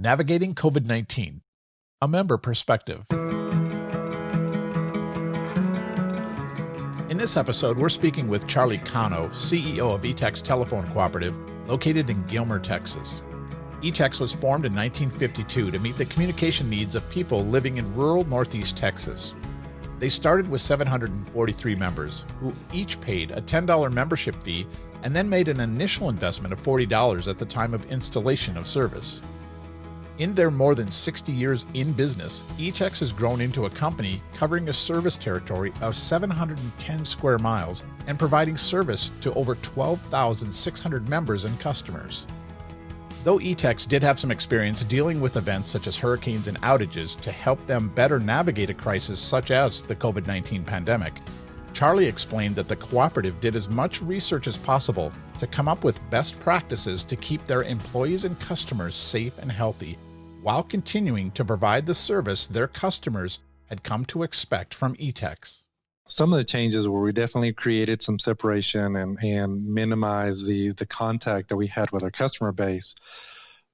Navigating COVID-19, a member perspective. In this episode, we're speaking with Charlie Cano, CEO of ETEX Telephone Cooperative, located in Gilmer, Texas. ETEX was formed in 1952 to meet the communication needs of people living in rural Northeast Texas. They started with 743 members, who each paid a $10 membership fee and then made an initial investment of $40 at the time of installation of service. In their more than 60 years in business, ETEX has grown into a company covering a service territory of 710 square miles and providing service to over 12,600 members and customers. Though ETEX did have some experience dealing with events such as hurricanes and outages to help them better navigate a crisis such as the COVID-19 pandemic, Charlie explained that the cooperative did as much research as possible to come up with best practices to keep their employees and customers safe and healthy, while continuing to provide the service their customers had come to expect from ETEX. Some of the changes were we definitely created some separation and minimized the contact that we had with our customer base.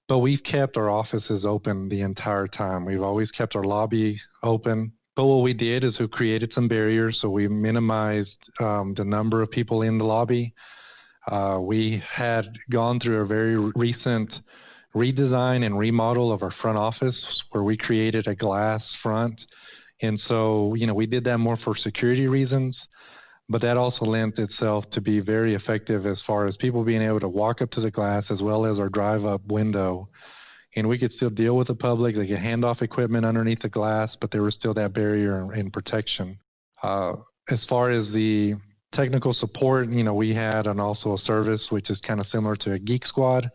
But we've kept our offices open the entire time. We've always kept our lobby open. But what we did is we created some barriers, so we minimized the number of people in the lobby. We had gone through a very recent redesign and remodel of our front office where we created a glass front. And so, we did that more for security reasons, but that also lent itself to be very effective as far as people being able to walk up to the glass as well as our drive-up window. And we could still deal with the public. They could hand off equipment underneath the glass, but there was still that barrier and protection. As far as the technical support, we had also a service which is kind of similar to a Geek Squad.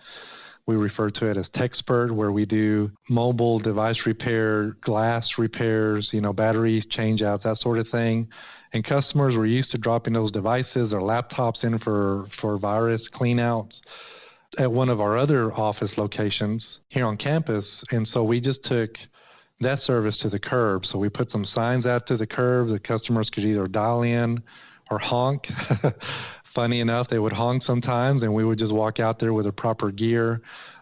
We refer to it as Techspert, where we do mobile device repair, glass repairs, batteries, change-outs, that sort of thing. And customers were used to dropping those devices or laptops in for virus cleanouts at one of our other office locations here on campus. And so we just took that service to the curb. So we put some signs out to the curb. The customers could either dial in or honk. Funny enough, they would honk sometimes, and we would just walk out there with the proper gear.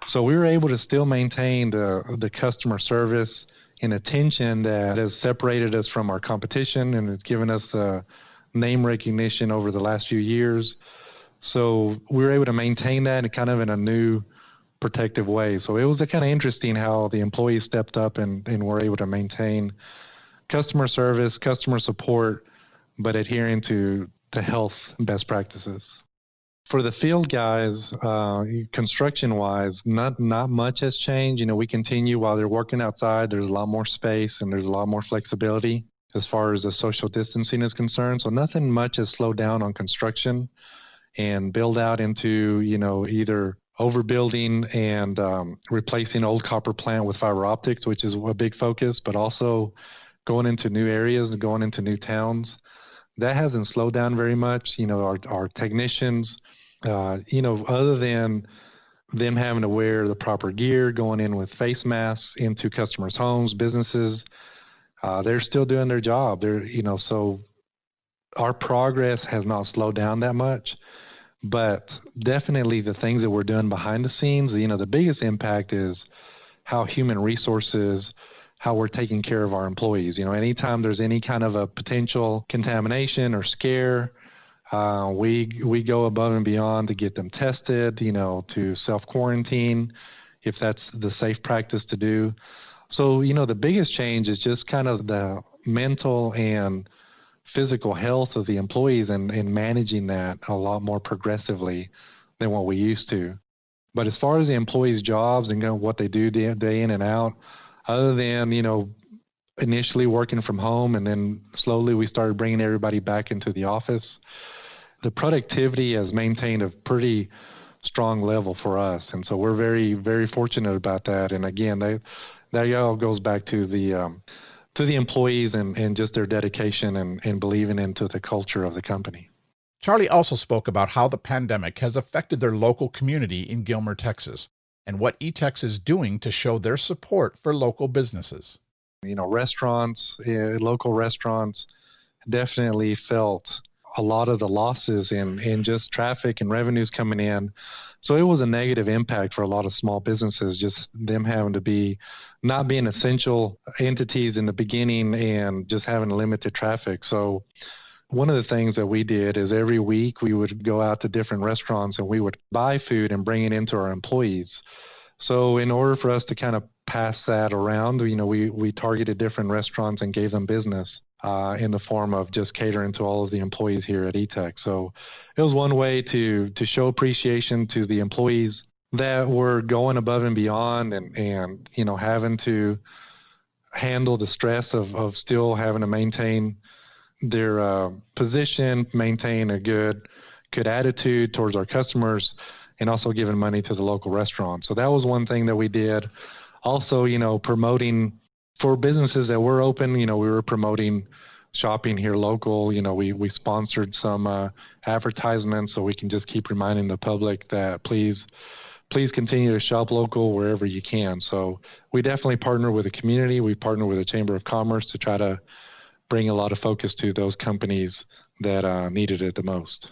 So we were able to still maintain the customer service and attention that has separated us from our competition, and it's given us name recognition over the last few years. So we were able to maintain that kind of in a new protective way. So it was kind of interesting how the employees stepped up and were able to maintain customer service, customer support, but adhering to health best practices. For the field guys, construction-wise, not much has changed. We continue while they're working outside. There's a lot more space and there's a lot more flexibility as far as the social distancing is concerned. So nothing much has slowed down on construction and build out into, either overbuilding and replacing old copper plant with fiber optics, which is a big focus, but also going into new areas and going into new towns. That hasn't slowed down very much. Our technicians, other than them having to wear the proper gear, going in with face masks into customers' homes, businesses, they're still doing their job. So our progress has not slowed down that much, but definitely the things that we're doing behind the scenes, the biggest impact is how human resources, how we're taking care of our employees. Anytime there's any kind of a potential contamination or scare, we go above and beyond to get them tested, to self-quarantine if that's the safe practice to do. So, the biggest change is just kind of the mental and physical health of the employees and managing that a lot more progressively than what we used to. But as far as the employees' jobs and what they do day in and out, other than, initially working from home and then slowly we started bringing everybody back into the office, the productivity has maintained a pretty strong level for us. And so we're very, very fortunate about that. And again, that all goes back to the employees and just their dedication and believing into the culture of the company. Charlie also spoke about how the pandemic has affected their local community in Gilmer, Texas, and what ETEX is doing to show their support for local businesses. Restaurants, local restaurants definitely felt a lot of the losses in just traffic and revenues coming in So it was a negative impact for a lot of small businesses, just them having to be not being essential entities in the beginning and just having limited traffic. So one of the things that we did is every week we would go out to different restaurants and we would buy food and bring it into our employees. So in order for us to kind of pass that around, we targeted different restaurants and gave them business in the form of just catering to all of the employees here at ETEX. So it was one way to show appreciation to the employees that were going above and beyond and having to handle the stress of still having to maintain their position, maintain a good attitude towards our customers, and also giving money to the local restaurant. So that was one thing that we did. Also, promoting for businesses that were open, we were promoting shopping here local. We sponsored some advertisements so we can just keep reminding the public that please continue to shop local wherever you can. So we definitely partner with the community. We partner with the Chamber of Commerce to try to bring a lot of focus to those companies that needed it the most.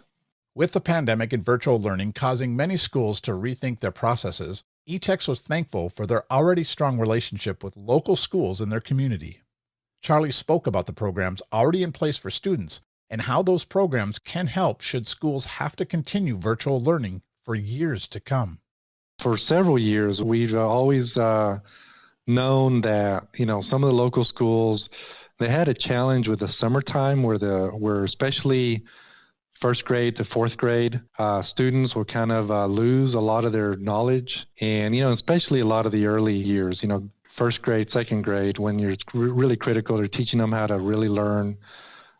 With the pandemic and virtual learning causing many schools to rethink their processes, ETEX was thankful for their already strong relationship with local schools in their community. Charlie spoke about the programs already in place for students and how those programs can help should schools have to continue virtual learning for years to come. For several years, we've always known that, some of the local schools, they had a challenge with the summertime where especially first grade to fourth grade, students will kind of lose a lot of their knowledge. And, especially a lot of the early years, first grade, second grade, when you're really critical, they're teaching them how to really learn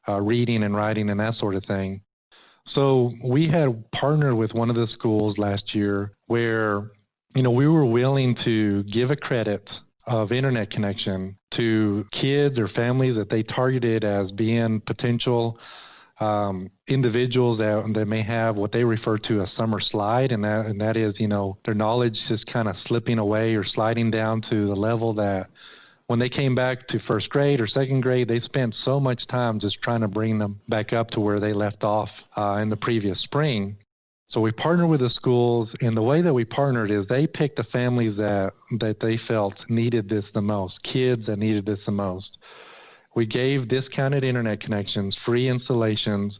reading and writing and that sort of thing. So we had partnered with one of the schools last year where, we were willing to give a credit of internet connection to kids or families that they targeted as being potential individuals that may have what they refer to as summer slide, and that is, their knowledge is kind of slipping away or sliding down to the level that when they came back to first grade or second grade, they spent so much time just trying to bring them back up to where they left off in the previous spring. So we partnered with the schools, and the way that we partnered is they picked the families that they felt needed this the most, kids that needed this the most. We gave discounted internet connections, free installations.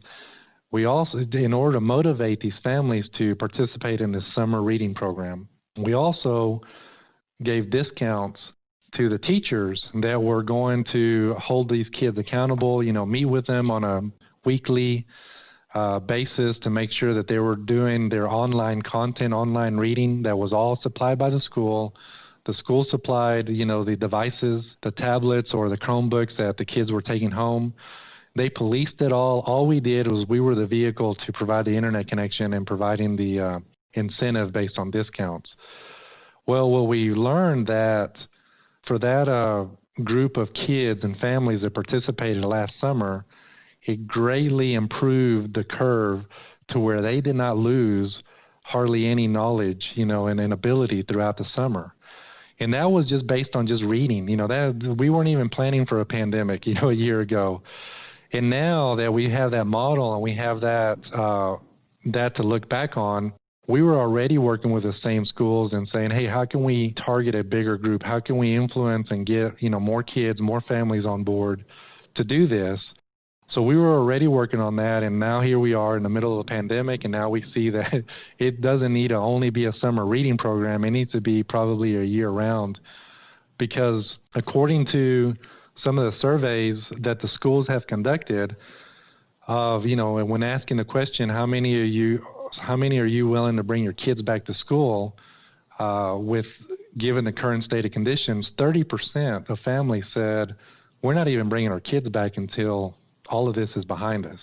We also, in order to motivate these families to participate in this summer reading program, we also gave discounts to the teachers that were going to hold these kids accountable, meet with them on a weekly basis to make sure that they were doing their online content, online reading that was all supplied by the school. The school supplied, the devices, the tablets or the Chromebooks that the kids were taking home. They policed it all. All we did was we were the vehicle to provide the internet connection and providing the incentive based on discounts. Well, what we learned that for that group of kids and families that participated last summer, it greatly improved the curve to where they did not lose hardly any knowledge, and ability throughout the summer. And that was just based on just reading, that we weren't even planning for a pandemic, a year ago. And now that we have that model and we have that to look back on, we were already working with the same schools and saying, hey, how can we target a bigger group? How can we influence and get, more kids, more families on board to do this? So we were already working on that, and now here we are in the middle of a pandemic, and now we see that it doesn't need to only be a summer reading program. It needs to be probably a year-round, because according to some of the surveys that the schools have conducted, of when asking the question, how many are you willing to bring your kids back to school, given the current state of conditions, 30% of families said we're not even bringing our kids back until all of this is behind us.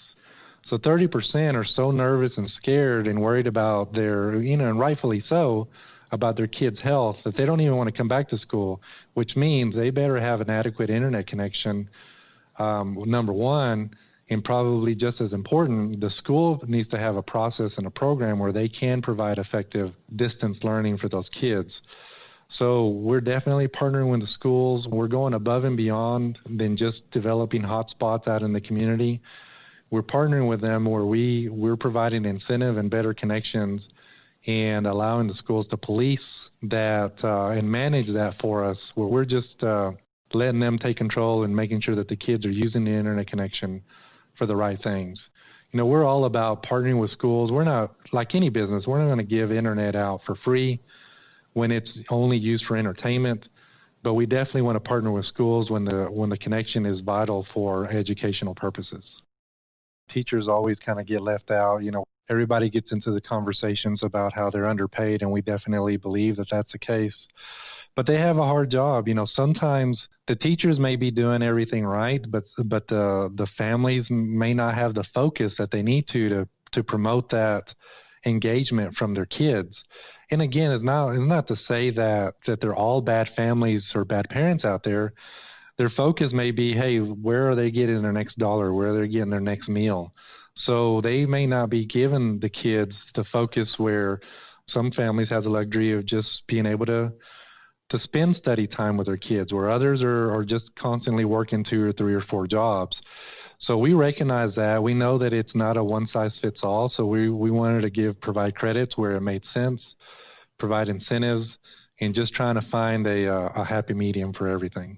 So 30% are so nervous and scared and worried about their, and rightfully so, about their kids' health that they don't even want to come back to school, which means they better have an adequate internet connection, number one, and probably just as important, the school needs to have a process and a program where they can provide effective distance learning for those kids. So we're definitely partnering with the schools. We're going above and beyond than just developing hotspots out in the community. We're partnering with them where we're providing incentive and better connections and allowing the schools to police that and manage that for us, where we're just letting them take control and making sure that the kids are using the internet connection for the right things. We're all about partnering with schools. We're not, like any business, we're not going to give internet out for free when it's only used for entertainment, but we definitely want to partner with schools when the connection is vital for educational purposes. Teachers always kind of get left out. Everybody gets into the conversations about how they're underpaid, and we definitely believe that that's the case. But they have a hard job. Sometimes the teachers may be doing everything right, but the families may not have the focus that they need to promote that engagement from their kids. And again, it's not to say that they're all bad families or bad parents out there. Their focus may be, hey, where are they getting their next dollar? Where are they getting their next meal? So they may not be giving the kids the focus where some families have the luxury of just being able to spend study time with their kids, where others are just constantly working 2 or 3 or 4 jobs. So we recognize that. We know that it's not a one-size-fits-all, so we wanted to provide credits where it made sense, provide incentives, and just trying to find a happy medium for everything.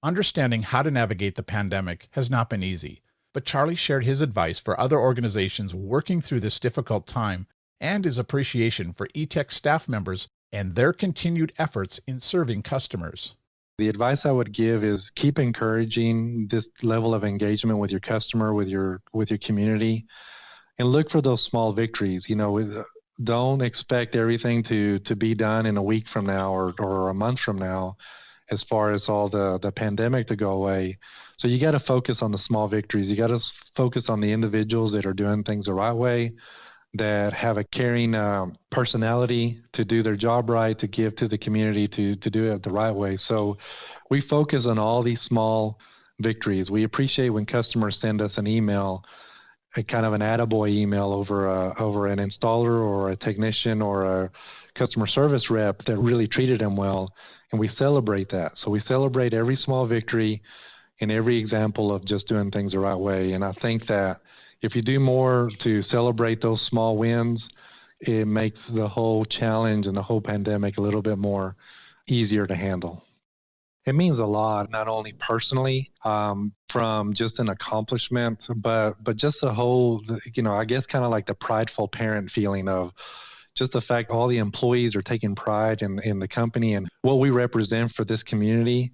Understanding how to navigate the pandemic has not been easy, but Charlie shared his advice for other organizations working through this difficult time and his appreciation for ETEX staff members and their continued efforts in serving customers. The advice I would give is keep encouraging this level of engagement with your customer, with your community, and look for those small victories. Don't expect everything to be done in a week from now or a month from now as far as all the pandemic to go away. So you got to focus on the small victories. You got to focus on the individuals that are doing things the right way, that have a caring personality to do their job right, to give to the community, to do it the right way. So we focus on all these small victories. We appreciate when customers send us an email, a kind of an attaboy email over an installer or a technician or a customer service rep that really treated them well, and we celebrate that. So we celebrate every small victory and every example of just doing things the right way. And I think that if you do more to celebrate those small wins, it makes the whole challenge and the whole pandemic a little bit more easier to handle. It means a lot, not only personally, from just an accomplishment, but just the whole, I guess kind of like the prideful parent feeling of just the fact all the employees are taking pride in the company and what we represent for this community.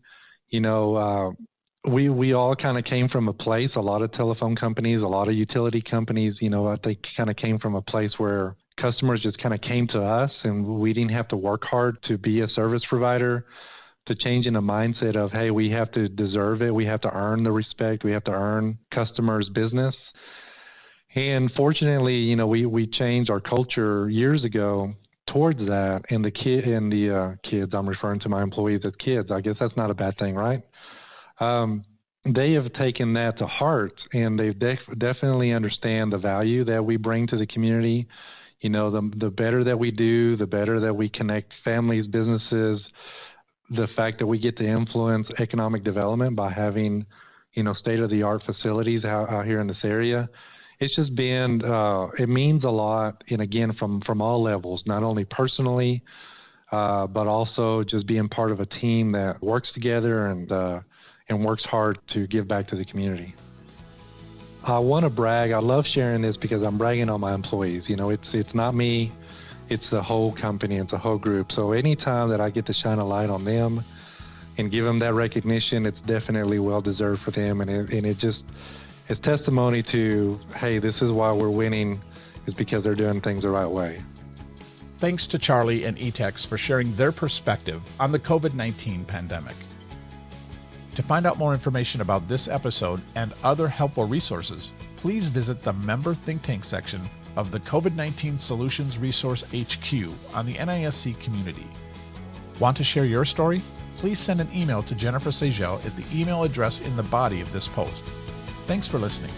We all kind of came from a place, a lot of telephone companies, a lot of utility companies, they kind of came from a place where customers just kind of came to us and we didn't have to work hard to be a service provider, to change in a mindset of, hey, we have to deserve it. We have to earn the respect. We have to earn customers' business. And fortunately, we changed our culture years ago towards that. And the kids, I'm referring to my employees as kids. I guess that's not a bad thing, right? They have taken that to heart, and they definitely understand the value that we bring to the community. The better that we do, the better that we connect families, businesses, the fact that we get to influence economic development by having, state-of-the-art facilities out here in this area. It's just been, it means a lot, and again, from all levels, not only personally, but also just being part of a team that works together and works hard to give back to the community. I want to brag. I love sharing this because I'm bragging on my employees. It's not me. It's the whole company. It's the whole group. So anytime that I get to shine a light on them and give them that recognition, it's definitely well-deserved for them. And it's testimony to, hey, this is why we're winning, is because they're doing things the right way. Thanks to Charlie and ETEX for sharing their perspective on the COVID-19 pandemic. To find out more information about this episode and other helpful resources, please visit the Member Think Tank section of the COVID-19 Solutions Resource HQ on the NISC community. Want to share your story? Please send an email to Jennifer Sagel at the email address in the body of this post. Thanks for listening.